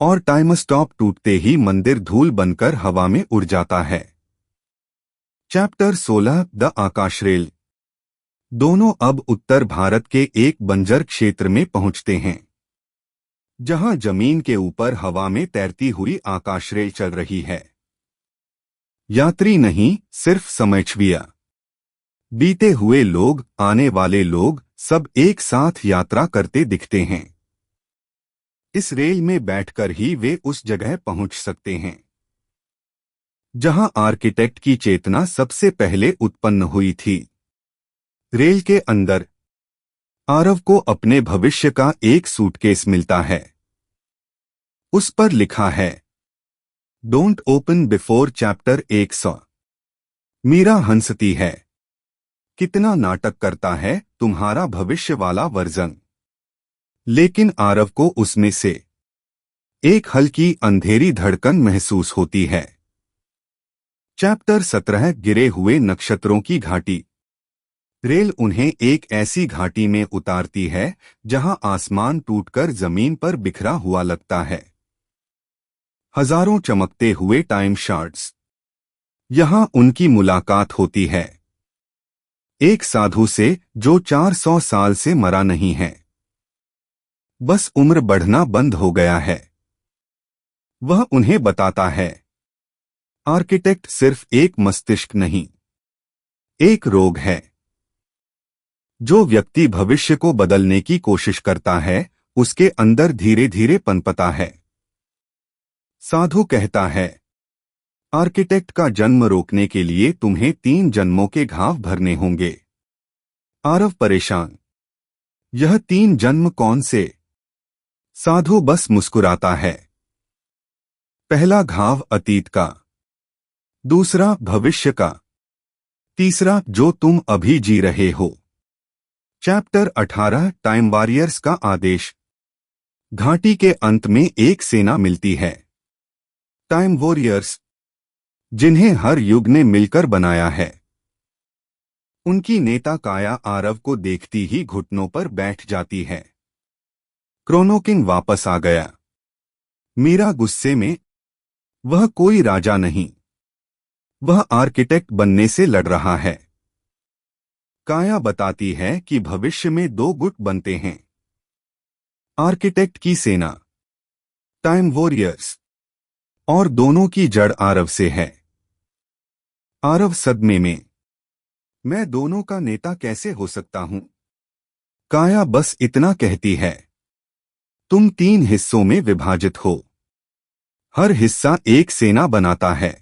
और time stop टूटते ही मंदिर धूल बनकर हवा में उड़ जाता है। Chapter 16 the Akash rail. दोनों अब उत्तर भारत के एक बंजर क्षेत्र में पहुंचते हैं, जहां जमीन के ऊपर हवा में तैरती हुई आकाश रेल चल रही है। यात्री नहीं, सिर्फ समयछविया। बीते हुए लोग, आने वाले लोग, सब एक साथ यात्रा करते दिखते हैं। इस रेल में बैठकर ही वे उस जगह पहुंच सकते हैं जहां आर्किटेक्ट की चेतना सबसे पहले उत्पन्न हुई थी। रेल के अंदर आरव को अपने भविष्य का एक सूटकेस मिलता है। उस पर लिखा है, don't open before chapter 100। Meera हंसती है। कितना नाटक करता है तुम्हारा भविष्य वाला वर्जन। लेकिन आरव को उसमें से एक हल्की अंधेरी धड़कन महसूस होती है। चैप्टर 17 गिरे हुए नक्षत्रों की घाटी। रेल उन्हें एक ऐसी घाटी में उतारती है जहां आसमान टूटकर जमीन पर बिखरा हुआ लगता है। हजारों चमकते हुए टाइम शार्ट्स। यहां उनकी मुलाकात होती है एक साधु से जो 400 साल से मरा नहीं है, बस उम्र बढ़ना बंद हो गया है। वह उन्हें बताता है, आर्किटेक्ट सिर्फ एक मस्तिष्क नहीं, एक रोग है। जो व्यक्ति भविष्य को बदलने की कोशिश करता है, उसके अंदर धीरे धीरे पनपता है। साधु कहता है, आर्किटेक्ट का जन्म रोकने के लिए तुम्हें 3 जन्मों के घाव भरने होंगे। आरव परेशान, यह 3 जन्म कौन से? साधु बस मुस्कुराता है। पहला घाव अतीत का, दूसरा भविष्य का, तीसरा जो तुम अभी जी रहे हो। चैप्टर 18 टाइम वॉरियर्स का आदेश। घाटी के अंत में एक सेना मिलती है, टाइम वॉरियर्स, जिन्हें हर युग ने मिलकर बनाया है। उनकी नेता काया आरव को देखती ही घुटनों पर बैठ जाती है। क्रोनो किंग वापस आ गया। मीरा गुस्से में, वह कोई राजा नहीं, वह आर्किटेक्ट बनने से लड़ रहा है। काया बताती है कि भविष्य में 2 गुट बनते हैं, आर्किटेक्ट की सेना, टाइम वॉरियर्स, और दोनों की जड़ आरव से है। आरव सदमे में, मैं दोनों का नेता कैसे हो सकता हूं? काया बस इतना कहती है, तुम 3 हिस्सों में विभाजित हो, हर हिस्सा एक सेना बनाता है।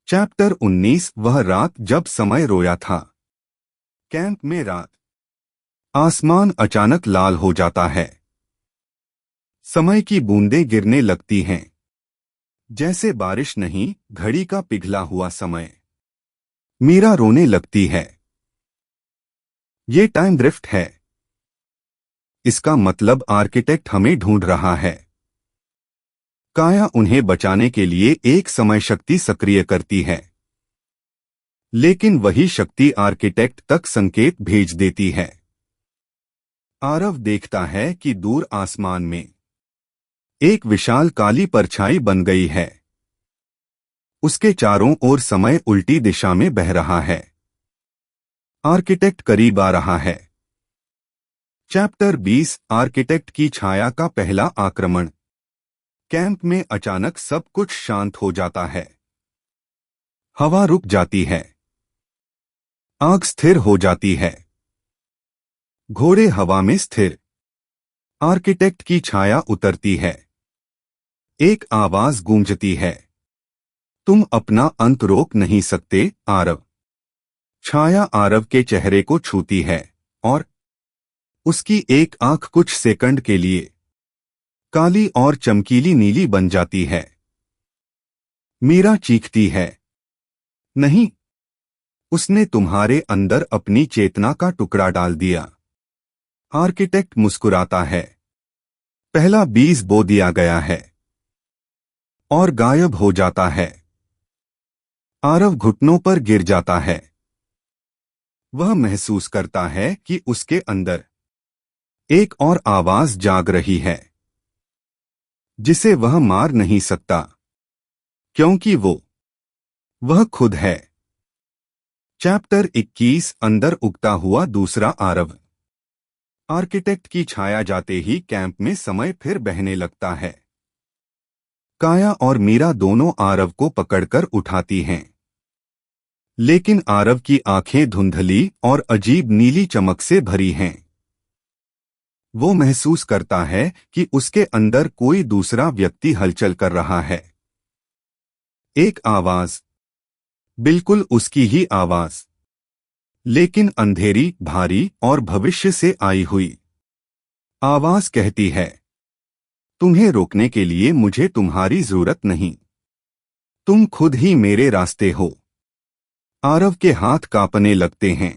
चैप्टर 19 वह रात जब समय रोया था। कैंप में रात। आसमान अचानक लाल हो जाता है। समय की बूंदें गिरने लगती हैं, जैसे बारिश नहीं, घड़ी का पिघला हुआ समय। मीरा रोने लगती है। ये टाइम ड्रिफ्ट है। इसका मतलब आर्किटेक्ट हमें ढूंढ रहा है। काया उन्हें बचाने के लिए एक समय शक्ति सक्रिय करती है, लेकिन वही शक्ति आर्किटेक्ट तक संकेत भेज देती है। आरव देखता है कि दूर आसमान में एक विशाल काली परछाई बन गई है। उसके चारों ओर समय उल्टी दिशा में बह रहा है। आर्किटेक्ट करीब आ रहा है। चैप्टर 20 आर्किटेक्ट की छाया का पहला आक्रमण। कैंप में अचानक सब कुछ शांत हो जाता है। हवा रुक जाती है। आग स्थिर हो जाती है। घोड़े हवा में स्थिर। आर्किटेक्ट की छाया उतरती है। एक आवाज गूंजती है, तुम अपना अंत रोक नहीं सकते, आरव। छाया आरव के चेहरे को छूती है और उसकी एक आंख कुछ सेकंड के लिए काली और चमकीली नीली बन जाती है। मीरा चीखती है, नहीं, उसने तुम्हारे अंदर अपनी चेतना का टुकड़ा डाल दिया। आर्किटेक्ट मुस्कुराता है। पहला बीज बो दिया गया है और गायब हो जाता है। आरव घुटनों पर गिर जाता है। वह महसूस करता है कि उसके अंदर एक और आवाज जाग रही है। जिसे वह मार नहीं सकता, क्योंकि वह खुद है। चैप्टर 21 अंदर उगता हुआ दूसरा आरव। आर्किटेक्ट की छाया जाते ही कैंप में समय फिर बहने लगता है। काया और मीरा दोनों आरव को पकड़कर उठाती हैं, लेकिन आरव की आंखें धुंधली और अजीब नीली चमक से भरी हैं। वो महसूस करता है कि उसके अंदर कोई दूसरा व्यक्ति हलचल कर रहा है। एक आवाज, बिल्कुल उसकी ही आवाज, लेकिन अंधेरी, भारी और भविष्य से आई हुई। आवाज कहती है, तुम्हें रोकने के लिए मुझे तुम्हारी जरूरत नहीं, तुम खुद ही मेरे रास्ते हो। आरव के हाथ कांपने लगते हैं।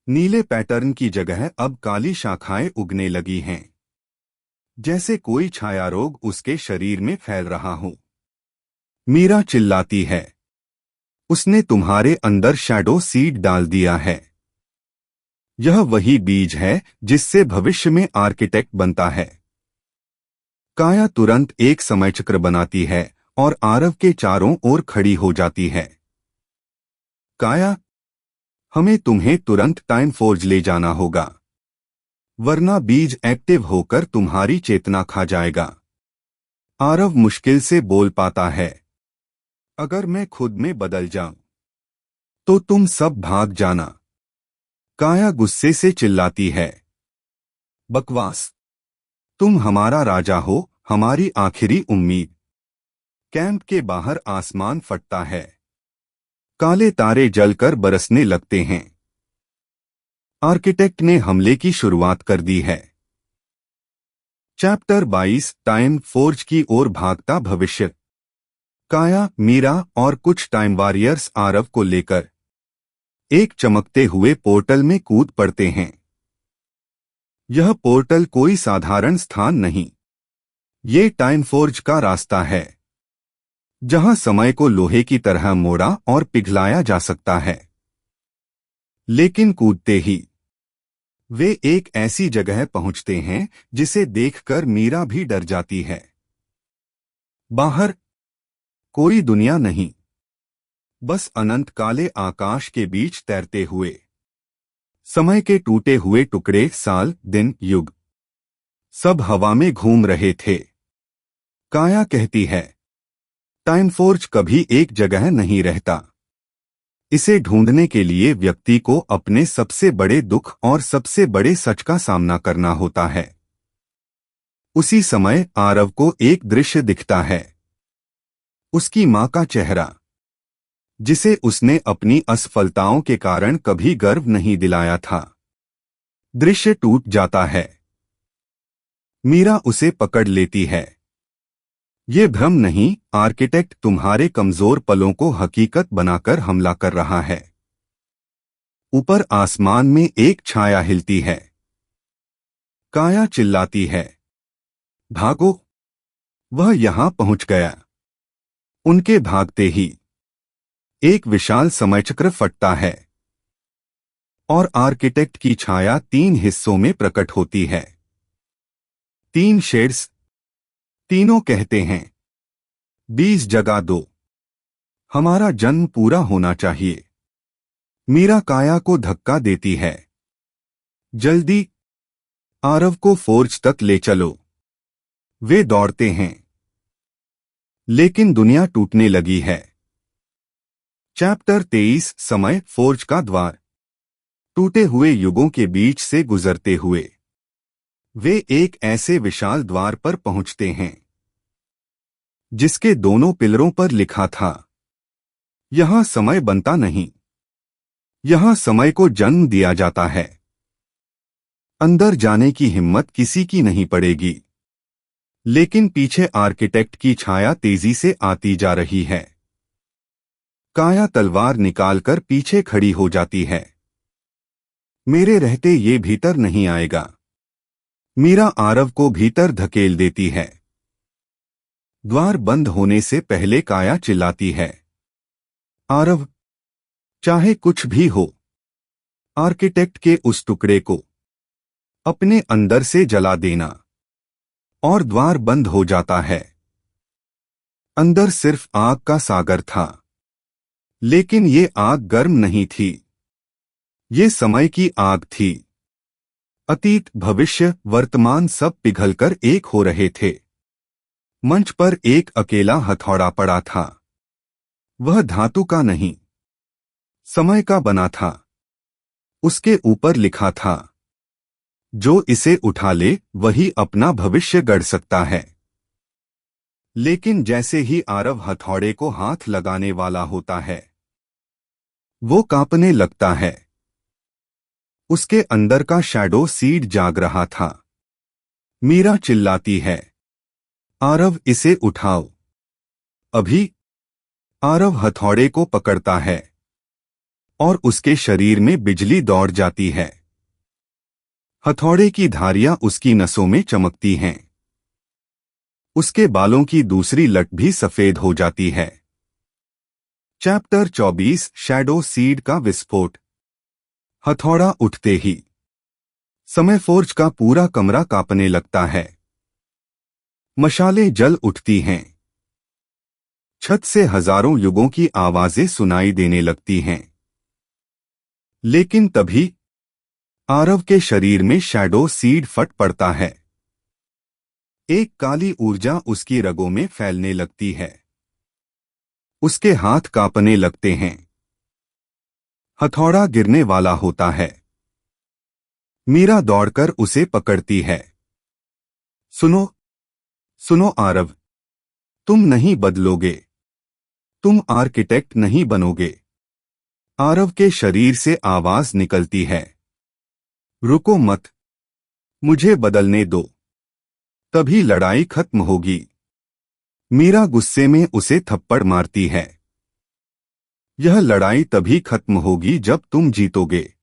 नीले पैटर्न की जगह अब काली शाखाएं उगने लगी हैं, जैसे कोई छाया रोग उसके शरीर में फैल रहा हो। मीरा चिल्लाती है, उसने तुम्हारे अंदर शैडो सीड डाल दिया है। यह वही बीज है जिससे भविष्य में आर्किटेक्ट बनता है। काया तुरंत एक समय चक्र बनाती है और आरव के चारों ओर खड़ी हो जाती है। काया, हमें तुम्हें तुरंत टाइम फोर्ज ले जाना होगा, वरना बीज एक्टिव होकर तुम्हारी चेतना खा जाएगा। आरव मुश्किल से बोल पाता है, अगर मैं खुद में बदल जाऊं तो तुम सब भाग जाना। काया गुस्से से चिल्लाती है, बकवास, तुम हमारा राजा हो, हमारी आखिरी उम्मीद। कैंप के बाहर आसमान फटता है, काले तारे जलकर बरसने लगते हैं। आर्किटेक्ट ने हमले की शुरुआत कर दी है। चैप्टर 22 टाइम फोर्ज की ओर भागता भविष्य। काया, मीरा और कुछ टाइम वॉरियर्स आरव को लेकर एक चमकते हुए पोर्टल में कूद पड़ते हैं। यह पोर्टल कोई साधारण स्थान नहीं, ये टाइम फोर्ज का रास्ता है, जहां समय को लोहे की तरह मोड़ा और पिघलाया जा सकता है। लेकिन कूदते ही वे एक ऐसी जगह पहुंचते हैं जिसे देखकर मीरा भी डर जाती है। बाहर कोई दुनिया नहीं, बस अनंत काले आकाश के बीच तैरते हुए समय के टूटे हुए टुकड़े, साल, दिन, युग, सब हवा में घूम रहे थे। काया कहती है, टाइम फोर्ज कभी एक जगह नहीं रहता। इसे ढूंढने के लिए व्यक्ति को अपने सबसे बड़े दुख और सबसे बड़े सच का सामना करना होता है। उसी समय आरव को एक दृश्य दिखता है, उसकी मां का चेहरा, जिसे उसने अपनी असफलताओं के कारण कभी गर्व नहीं दिलाया था। दृश्य टूट जाता है। मीरा उसे पकड़ लेती है। ये भ्रम नहीं, आर्किटेक्ट तुम्हारे कमजोर पलों को हकीकत बनाकर हमला कर रहा है। ऊपर आसमान में एक छाया हिलती है। काया चिल्लाती है, भागो, वह यहां पहुंच गया। उनके भागते ही एक विशाल समयचक्र फटता है और आर्किटेक्ट की छाया 3 हिस्सों में प्रकट होती है। 3 शेड्स, तीनों कहते हैं, 20 जगह दो, हमारा जन्म पूरा होना चाहिए। मीरा काया को धक्का देती है, जल्दी, आरव को फोर्ज तक ले चलो। वे दौड़ते हैं, लेकिन दुनिया टूटने लगी है। चैप्टर 23 समय फोर्ज का द्वार। टूटे हुए युगों के बीच से गुजरते हुए वे एक ऐसे विशाल द्वार पर पहुंचते हैं जिसके दोनों पिलरों पर लिखा था, यहां समय बनता नहीं, यहां समय को जन्म दिया जाता है। अंदर जाने की हिम्मत किसी की नहीं पड़ेगी, लेकिन पीछे आर्किटेक्ट की छाया तेजी से आती जा रही है। काया तलवार निकालकर पीछे खड़ी हो जाती है, मेरे रहते ये भीतर नहीं आएगा। मीरा आरव को भीतर धकेल देती है। द्वार बंद होने से पहले काया चिल्लाती है, आरव, चाहे कुछ भी हो, आर्किटेक्ट के उस टुकड़े को अपने अंदर से जला देना। और द्वार बंद हो जाता है। अंदर सिर्फ आग का सागर था, लेकिन ये आग गर्म नहीं थी। ये समय की आग थी। अतीत, भविष्य, वर्तमान सब पिघलकर एक हो रहे थे। मंच पर एक अकेला हथौड़ा पड़ा था। वह धातु का नहीं, समय का बना था। उसके ऊपर लिखा था, जो इसे उठा ले वही अपना भविष्य गढ़ सकता है। लेकिन जैसे ही आरव हथौड़े को हाथ लगाने वाला होता है, वो कांपने लगता है। उसके अंदर का शैडो सीड जाग रहा था। मीरा चिल्लाती है, आरव इसे उठाओ अभी। आरव हथौड़े को पकड़ता है और उसके शरीर में बिजली दौड़ जाती है। हथौड़े की धारियां उसकी नसों में चमकती हैं। उसके बालों की दूसरी लट भी सफेद हो जाती है। चैप्टर 24 शैडो सीड का विस्फोट। हथौड़ा उठते ही समय फोर्ज का पूरा कमरा कांपने लगता है। मशालें जल उठती हैं। छत से हजारों युगों की आवाजें सुनाई देने लगती हैं। लेकिन तभी आरव के शरीर में शैडो सीड फट पड़ता है। एक काली ऊर्जा उसकी रगों में फैलने लगती है। उसके हाथ कांपने लगते हैं। हथौड़ा गिरने वाला होता है। मीरा दौड़कर उसे पकड़ती है। सुनो, सुनो आरव, तुम नहीं बदलोगे। तुम आर्किटेक्ट नहीं बनोगे। आरव के शरीर से आवाज निकलती है, रुको मत, मुझे बदलने दो, तभी लड़ाई खत्म होगी। मीरा गुस्से में उसे थप्पड़ मारती है। यह लड़ाई तभी खत्म होगी जब तुम जीतोगे।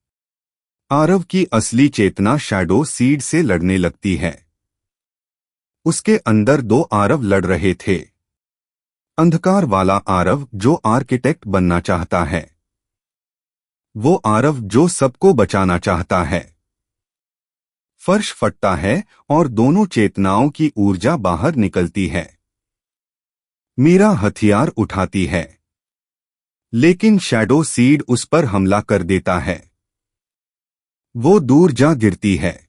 आरव की असली चेतना शैडो सीड से लड़ने लगती है। उसके अंदर दो आरव लड़ रहे थे। अंधकार वाला आरव जो आर्किटेक्ट बनना चाहता है, वो आरव जो सबको बचाना चाहता है। फर्श फटता है और दोनों चेतनाओं की ऊर्जा बाहर निकलती है। मीरा हथियार उठाती है, लेकिन शैडो सीड उस पर हमला कर देता है। वो दूर जा गिरती है।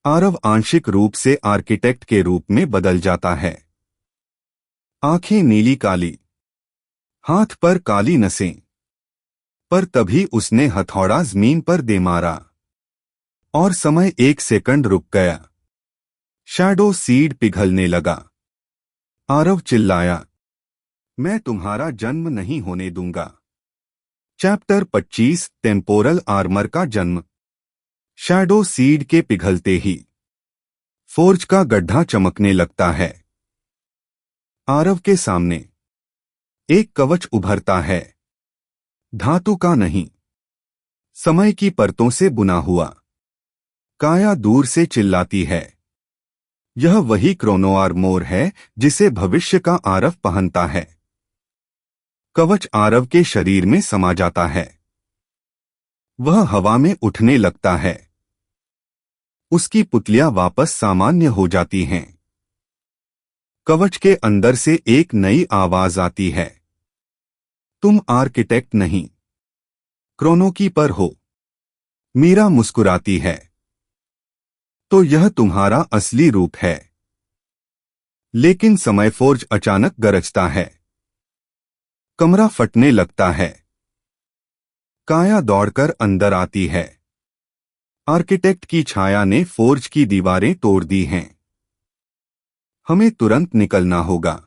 आरव आंशिक रूप से आर्किटेक्ट के रूप में बदल जाता है। आंखें नीली काली, हाथ पर काली नसें। पर तभी उसने हथौड़ा जमीन पर दे मारा और समय एक सेकंड रुक गया। शैडो सीड पिघलने लगा। आरव चिल्लाया, मैं तुम्हारा जन्म नहीं होने दूंगा। चैप्टर 25 टेम्पोरल आर्मर का जन्म। शैडो सीड के पिघलते ही फोर्ज का गड्ढा चमकने लगता है। आरव के सामने एक कवच उभरता है। धातु का नहीं, समय की परतों से बुना हुआ। काया दूर से चिल्लाती है, यह वही क्रोनो आर्मोर है जिसे भविष्य का आरव पहनता है। कवच आरव के शरीर में समा जाता है। वह हवा में उठने लगता है। उसकी पुतलियां वापस सामान्य हो जाती हैं। कवच के अंदर से एक नई आवाज आती है, तुम आर्किटेक्ट नहीं, क्रोनो की पर हो। मीरा मुस्कुराती है, तो यह तुम्हारा असली रूप है। लेकिन समय फोर्ज अचानक गरजता है। कमरा फटने लगता है। काया दौड़कर अंदर आती है। आर्किटेक्ट की छाया ने फोर्ज की दीवारें तोड़ दी हैं। हमें तुरंत निकलना होगा।